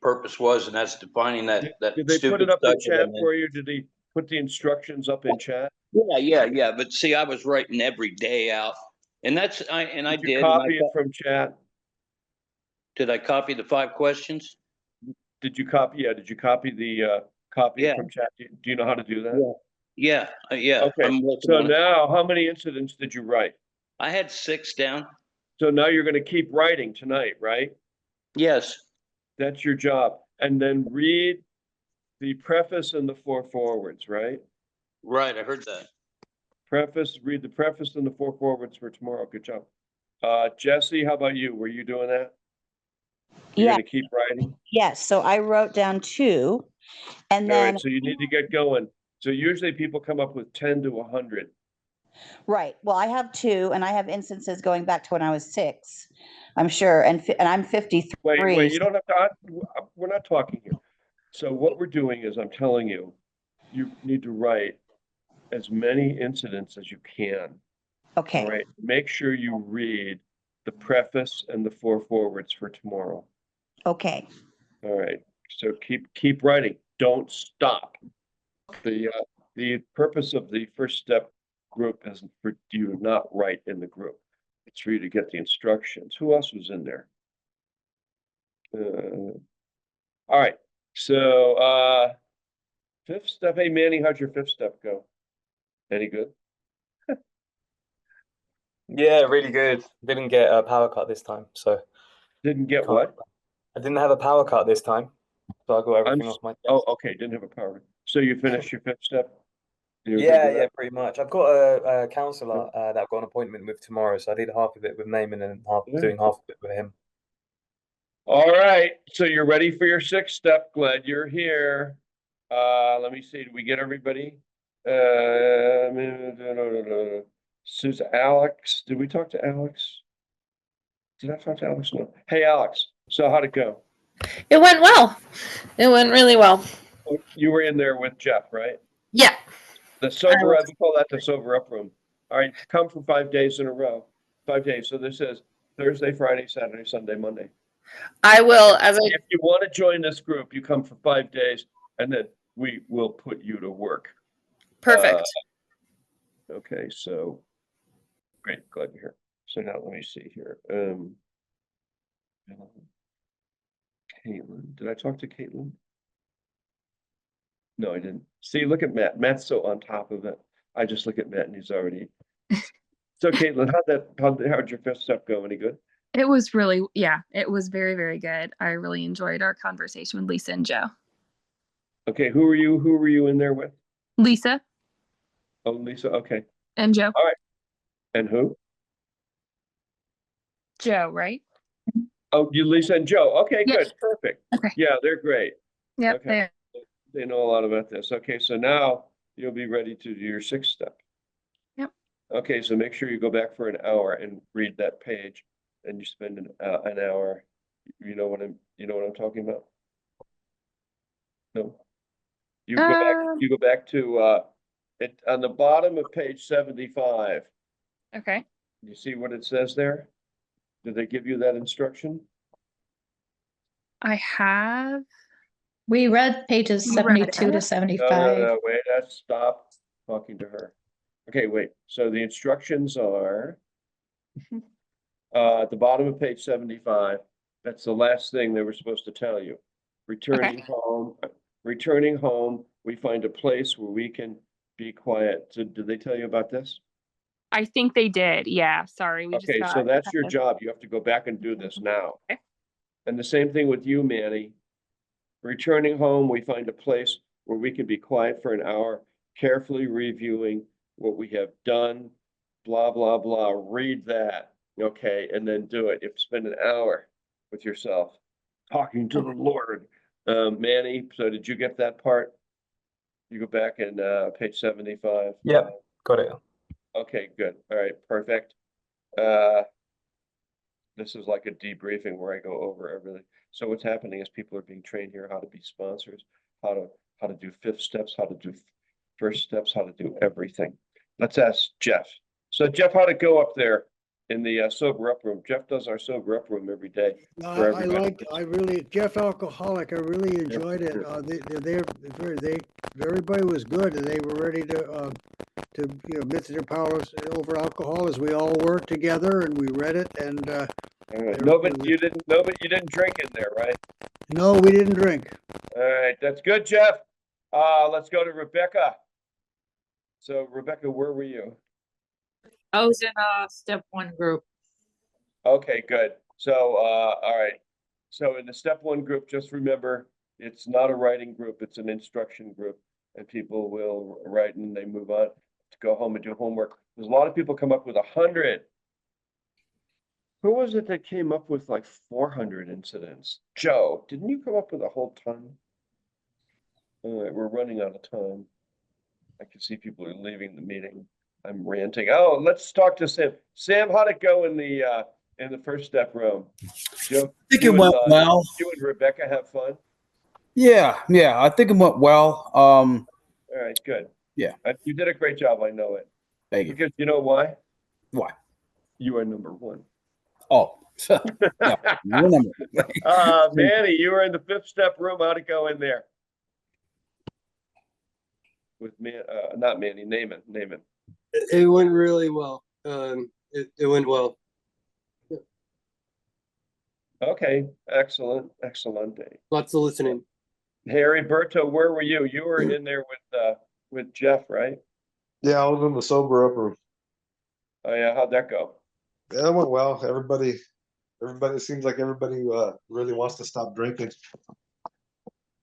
purpose was, and that's defining that Did they put it up in chat for you? Did they put the instructions up in chat? Yeah. But see, I was writing every day out, and I did. Copy it from chat. Did I copy the 5 questions? Did you copy? Yeah. Did you copy the copy from chat? Do you know how to do that? Yeah. Okay. So now, how many incidents did you write? I had 6 down. So now you're going to keep writing tonight, right? Yes. That's your job. And then read the preface and the 4 forewords, right? Right. I heard that. Read the preface and the 4 forewords for tomorrow. Good job. Jesse, how about you? Were you doing that? You're going to keep writing? Yes. So I wrote down 2 and then. All right, so you need to get going. So usually people come up with 10 to 100. Right. Well, I have 2 and I have instances going back to when I was 6, I'm sure. And I'm 53. Wait, you don't have to, we're not talking here. So what we're doing is I'm telling you, you need to write as many incidents as you can. Okay. All right. Make sure you read the preface and the 4 forewords for tomorrow. Okay. All right. So keep writing. Don't stop. The purpose of the first step group isn't for you to not write in the group. It's for you to get the instructions. Who else was in there? All right. So, fifth step. Hey, Manny, how'd your fifth step go? Any good? Yeah, really good. Didn't get a power cut this time, so Didn't get can't. what? I didn't have a power cut this time, so I got I'm, everything off my oh, chest. okay, didn't have a power. So you finished your fifth step? You were good Yeah, with yeah, that? pretty much. I've got a counselor that I've got an appointment with tomorrow, so I did half of it with Naaman and Yeah. doing half of it with him. All right, so you're ready for your sixth step. Glad you're here. Let me see, did we get everybody? Susan, Alex, did we talk to Alex? Did I talk to Alex? No. Hey, Alex, so how'd it go? It went well. It went really well. Oh, you were in there with Jeff, right? Yeah. The sober, we call that the sober up room. All right, come for 5 days in a row. 5 days. So this is Thursday, Friday, Saturday, Sunday, Monday. I will, as I If you want to join this group, you come for 5 days and then we will put you to work. Perfect. Okay, so great, glad you're here. So now let me see here. Caitlin, did I talk to Caitlin? No, I didn't. See, look at Matt. Matt's so on top of it. I just look at Matt and he's already. So Caitlin, how'd your fifth step go? Any good? It was really, yeah, it was very, very good. I really enjoyed our conversation with Lisa and Joe. Okay, who were you in there with? Lisa Oh, Lisa, okay. and Joe. All right. And who? Joe, right? Oh, you, Lisa and Joe. Okay, Yep. good, perfect. Okay. Yeah, they're great. Yep. Okay. They know a lot about this. Okay, so now you'll be ready to do your sixth step. Yep. Okay, so make sure you go back for an hour and read that page, and you spend an hour. You know what I'm talking about? No. You go back. You go back to it on the bottom of page 75. Okay. You see what it says there? Did they give you that instruction? I have. We read pages 72 to 75. No, wait, stop talking to her. Okay, wait. So the instructions are at the bottom of page 75. That's the last thing they were supposed to tell you. Returning home, we find a place where we can be quiet. So did they tell you about this? I think they did. Yeah. Sorry. We Okay, just so got that's your job. You have to go back and do this now. Okay. And the same thing with you, Manny. Returning home, we find a place where we can be quiet for an hour, carefully reviewing what we have done, blah, blah, blah. Read that, okay, and then do it. You have to spend an hour with yourself, talking to the Lord. Manny, so did you get that part? You go back in page 75. Yeah, got it. Okay, good. All right, perfect. This is like a debriefing where I go over everything. So what's happening is people are being trained here how to be sponsors, how to do fifth steps, how to do first steps, how to do everything. Let's ask Jeff. So Jeff, how'd it go up there in the sober up room? Jeff does our sober up room every day. Jeff Alcoholic, I really enjoyed it. Everybody was good and they were ready to admit to their powers over alcohol as we all worked together and we read it and No, but you didn't drink in there, right? No, we didn't drink. All right, that's good, Jeff. Let's go to Rebecca. So Rebecca, where were you? I was in a step 1 group. Okay, good. So, all right. So in the step 1 group, just remember, it's not a writing group, it's an instruction group. And people will write and they move on to go home and do homework. There's a lot of people come up with 100. Who was it that came up with like 400 incidents? Joe, didn't you come up with a whole ton? All right, we're running out of time. I can see people are leaving the meeting. I'm ranting. Oh, let's talk to Sam. Sam, how'd it go in the first step room? Joe, I think it went well. You and Rebecca have fun? Yeah, I think it went well. All right, good. Yeah. You did a great job, I know it. Thank you. Because you know why? Why? You are number 1. Oh, yeah, you're number 1. Manny, you were in the fifth step room. How'd it go in there? With not Manny, Naaman. It went really well. It went well. Okay, excellent day. Lots of listening. Harry Berto, where were you? You were in there with Jeff, right? Yeah, I was in the sober up room. Oh yeah, how'd that go? Yeah, it went well. Everybody, it seems like everybody really wants to stop drinking.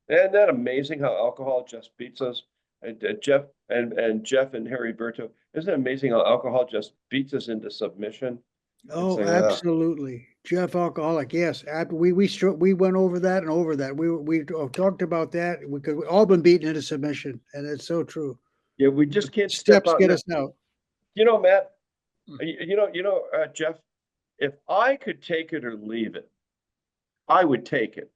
Isn't that amazing how alcohol just beats us? And Jeff and Harry Berto, isn't it amazing how alcohol just beats us into submission? Oh, like, absolutely. Jeff alcoholic, yes. We went over that and over that. We talked about that because we all been beaten into submission, and it's so true. Yeah, we just can't step Steps out. get us out. You know, Matt, Jeff, if I could take it or leave it, I would take it.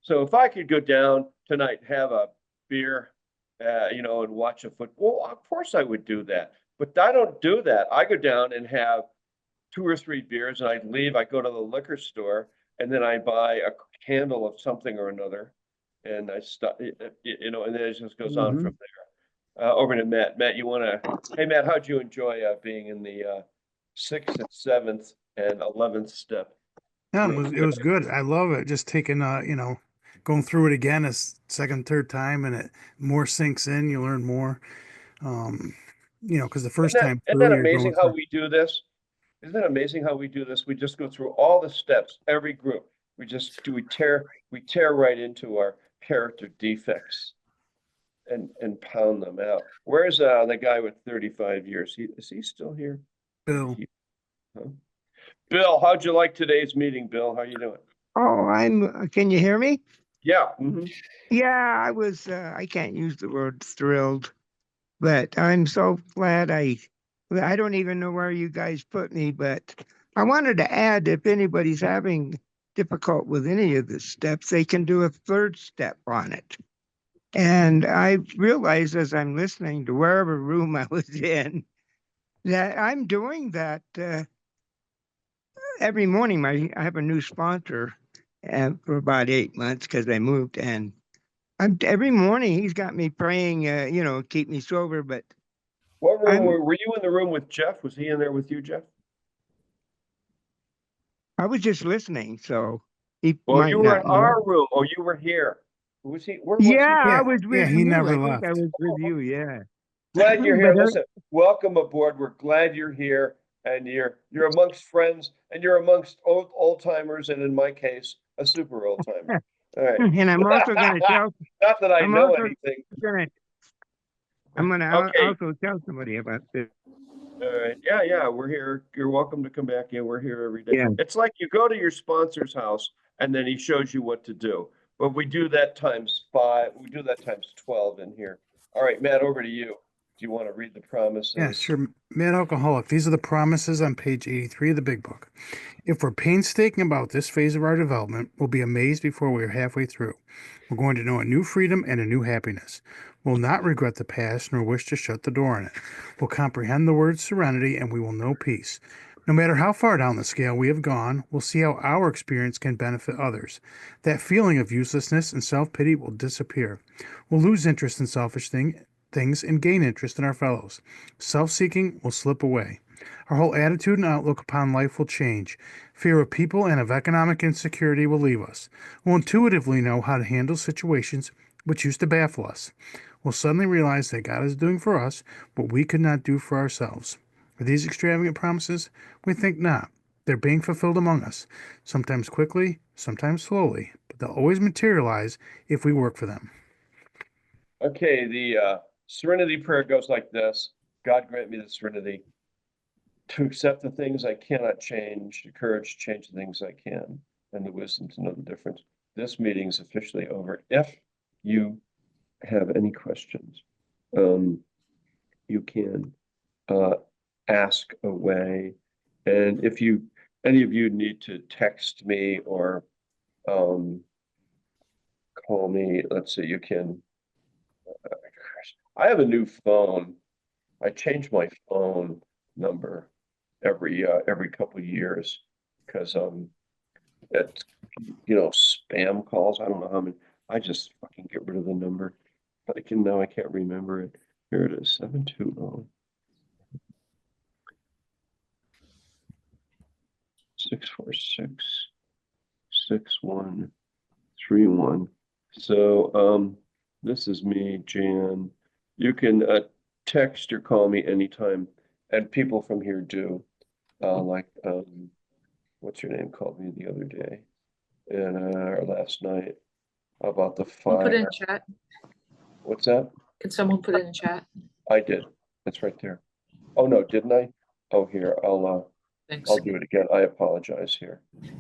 So if I could go down tonight, have a beer, and watch a football, of course I would do that. But I don't do that. I go down and have 2 or 3 beers, and I leave. I go to the liquor store, and then I buy a candle of something or another, and I start, and then it just goes on from there. Over to Matt. Matt, hey Matt, how'd you enjoy being in the 6th and 7th and 11th step? Yeah, it was good. I love it. Just taking going through it again a second, third time, and it more sinks in. You learn more. Because the first time Isn't through, that you're amazing going how through. we do this? Isn't it amazing how we do this? We just go through all the steps, every group. We tear right into our character defects and pound them out. Where's the guy with 35 years? Is he still here? Bill. Huh? Bill, how'd you like today's meeting, Bill? How you doing? Oh, can you hear me? Yeah. Yeah, I was, I can't use the word thrilled, but I'm so glad I don't even know where you guys put me, but I wanted to add, if anybody's having difficult with any of the steps, they can do a third step on it. And I realized as I'm listening to wherever room I was in, that I'm doing that every morning. I have a new sponsor for about 8 months because I moved, and every morning he's got me praying, keep me sober. But what room were you in the room with Jeff? Was he in there with you, Jeff? I was just listening, so he you might were not in know. our room. Oh, you were here. Was he? Where was he? I was with he you. never I think left. I was with you. Yeah. Glad you're here. But Listen, welcome aboard. We're glad you're here, and you're amongst friends, and you're amongst old timers, and in my case, a super old timer. All right. And I'm also going to tell. Not that I I'm know also anything. I'm going to Okay. also tell somebody about this. All right. Yeah. We're here. You're welcome to come back. Yeah, we're here every day. Yeah. It's like you go to your sponsor's house, and then he shows you what to do. But we do that times 5. We do that times 12 in here. All right, Matt, over to you. Do you want to read the promises? Yeah, sure. Mad Alcoholic. These are the promises on page 83 of the Big Book. If we're painstaking about this phase of our development, we'll be amazed before we are halfway through. We're going to know a new freedom and a new happiness. We'll not regret the past nor wish to shut the door on it. We'll comprehend the word serenity and we will know peace. No matter how far down the scale we have gone, we'll see how our experience can benefit others. That feeling of uselessness and self-pity will disappear. We'll lose interest in selfish things and gain interest in our fellows. Self-seeking will slip away. Our whole attitude and outlook upon life will change. Fear of people and of economic insecurity will leave us. We'll intuitively know how to handle situations which used to baffle us. We'll suddenly realize that God is doing for us what we could not do for ourselves. Are these extravagant promises? We think not. They're being fulfilled among us, sometimes quickly, sometimes slowly, but they'll always materialize if we work for them. Okay, the serenity prayer goes like this. God grant me the serenity to accept the things I cannot change, the courage to change the things I can, and the wisdom to know the difference. This meeting is officially over. If you have any questions, you can ask away. And if any of you need to text me or call me, let's see, you can. I have a new phone. I change my phone number every couple of years because it's spam calls. I don't know how many. I just fucking get rid of the number. But I can't remember it. Here it is, 720 646 6131. So, this is me, Jan. You can text or call me anytime, and people from here do. Like, what's your name called me the other day and or last night about the Someone put it in fire. chat. What's that? Can someone put it in chat? I did. It's right there. Oh no, didn't I? Oh, here, I'll Thanks. do it again. I apologize here.